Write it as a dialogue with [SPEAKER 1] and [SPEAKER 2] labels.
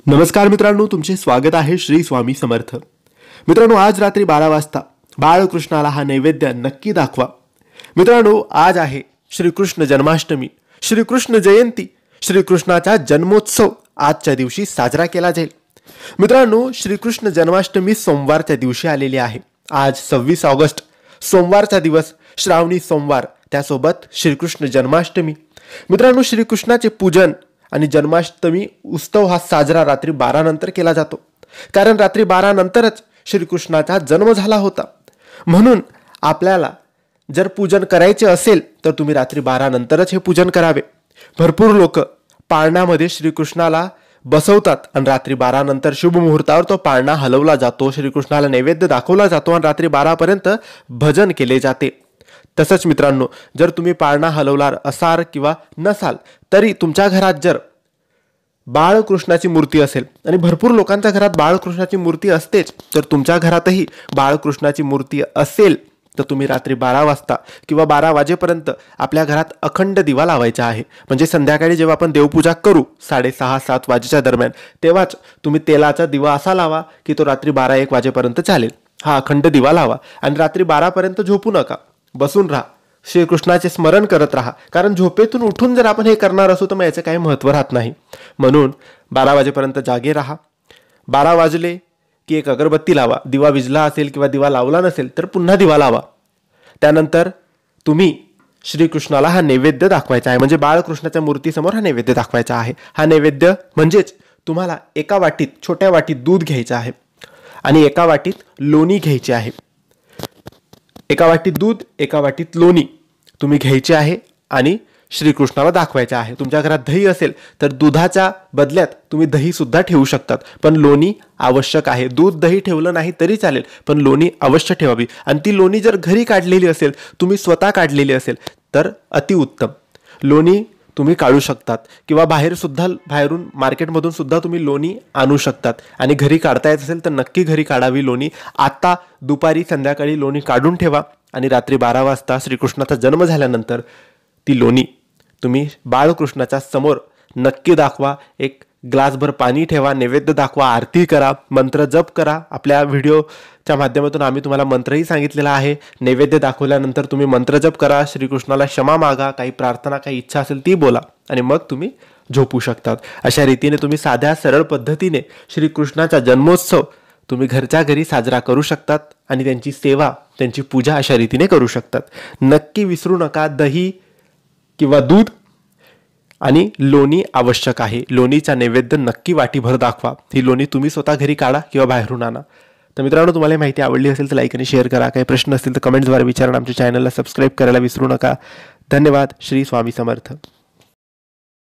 [SPEAKER 1] नमस्कार मित्रांनो, तुमचे स्वागत आहे श्री स्वामी समर्थ. मित्रांनो, आज रात्री 12 वाजता बाळकृष्णाला हा नैवेद्य नक्की दाखवा. मित्रांनो, आज आहे श्रीकृष्ण जन्माष्टमी, श्रीकृष्ण जयंती, श्रीकृष्णाचा जन्मोत्सव आजच्या दिवशी साजरा केला जाईल. मित्रांनो, श्रीकृष्ण जन्माष्टमी सोमवारच्या दिवशी आलेली आहे. आज 26 ऑगस्ट सोमवारचा दिवस, श्रावणी सोमवार, त्यासोबत श्रीकृष्ण जन्माष्टमी. मित्रांनो, श्रीकृष्णाचे पूजन आणि जन्माष्टमी उत्सव हा साजरा रात्री 12 नंतर केला जातो, कारण रात्री 12 नंतरच श्रीकृष्णाचा जन्म झाला होता. म्हणून आपल्याला जर पूजन करायचे असेल तर तुम्ही रात्री 12 नंतरच हे पूजन करावे. भरपूर लोक पाळण्यामध्ये श्रीकृष्णाला बसवतात आणि रात्री 12 नंतर शुभ मुहूर्तावर तो पाळणा हलवला जातो, श्रीकृष्णाला नैवेद्य दाखवला जातो आणि रात्री 12 पर्यंत भजन केले जाते. तसंच मित्रांनो, जर तुम्ही पाळणा हलवणार असाल किंवा नसाल तरी तुमच्या घरात जर बाळकृष्णाची मूर्ती असेल, आणि भरपूर लोकांच्या घरात बाळकृष्णाची मूर्ती असतेच, तर तुमच्या घरातही बाळकृष्णाची मूर्ती असेल तर तुम्ही रात्री 12 वाजता किंवा 12 वाजेपर्यंत आपल्या घरात अखंड दिवा लावायचा आहे. म्हणजे संध्याकाळी जेव्हा आपण देवपूजा करू 6:30-7 वाजेच्या दरम्यान, तेव्हाच तुम्ही तेलाचा दिवा असा लावा की तो रात्री 12-1 वाजेपर्यंत चालेल. हा अखंड दिवा लावा आणि रात्री 12 पर्यंत झोपू नका, बसून राहा, श्रीकृष्णाचे स्मरण करत राहा. कारण झोपेतून उठून जर आपण हे करणार असू तर मग याचं काही महत्त्व राहत नाही. म्हणून 12 वाजेपर्यंत जागे राहा. 12 वाजले की एक अगरबत्ती लावा. दिवा विझला असेल किंवा दिवा लावला नसेल तर पुन्हा दिवा लावा. त्यानंतर तुम्ही श्रीकृष्णाला हा नैवेद्य दाखवायचा आहे, म्हणजे बाळकृष्णाच्या मूर्तीसमोर हा नैवेद्य दाखवायचा आहे. हा नैवेद्य म्हणजेच तुम्हाला एका वाटीत, छोट्या वाटीत दूध घ्यायचं आहे आणि एका वाटीत लोणी घ्यायची आहे. एका वाटीत दूध, एका वाटीत लोणी तुम्ही घ्यायची आहे आणि श्रीकृष्णाला दाखवायचे आहे. तुमच्या घरात दही असेल तर दुधाच्या बदल्यात तुम्ही दही सुद्धा ठेवू शकतात, पण लोणी आवश्यक आहे. दूध दही ठेवलं नाही तरी चालेल, पण लोणी अवश्य ठेवावी. आणि ती लोणी जर घरी काढलेली असेल, तुम्ही स्वतः काढलेली असेल तर अतिउत्तम. लोणी तुम्ही काढू शकतात किंवा बाहेरून मार्केटमधून सुद्धा तुम्ही लोणी आणू शकतात. आणि घरी काढता येत असेल तर नक्की घरी काढावी लोणी. आता दुपारी संध्याकाळी लोणी काढून ठेवा आणि रात्री 12 वाजता श्रीकृष्णाचा जन्म झाल्यानंतर ती लोणी तुम्ही बाळकृष्णाच्या समोर नक्की दाखवा. एक ग्लासभर पाणी ठेवा, नैवेद्य दाखवा, आरती करा, मंत्र जप करा. आपल्या व्हिडिओच्या माध्यमातून आम्ही तुम्हाला मंत्रही सांगितलेला आहे. नैवेद्य दाखवल्यानंतर तुम्ही मंत्र जप करा, श्रीकृष्णाला क्षमा मागा, काही प्रार्थना, काही इच्छा असेल ती बोला आणि मग तुम्ही झोपू शकतात. अशा रीतीने तुम्ही साध्या सरळ पद्धतीने श्रीकृष्णाचा जन्मोत्सव तुम्ही घरच्या घरी साजरा करू शकतात आणि त्यांची सेवा, त्यांची पूजा अशा रीतीने करू शकतात. नक्की विसरू नका, दही किंवा दूध आणि लोणी आवश्यक आहे. लोणीचा नैवेद्य नक्की वाटीभर दाखवा. ही लोणी तुम्ही स्वतः घरी काढा किंवा बाहेरून आणा. तर मित्रांनो, तुम्हाला माहिती आवडली असेल तर लाईक आणि शेअर करा. काही प्रश्न असतील तर कमेंट्सद्वारे विचारा. आमच्या चॅनलला सबस्क्राईब करायला विसरू नका. धन्यवाद. श्री स्वामी समर्थ.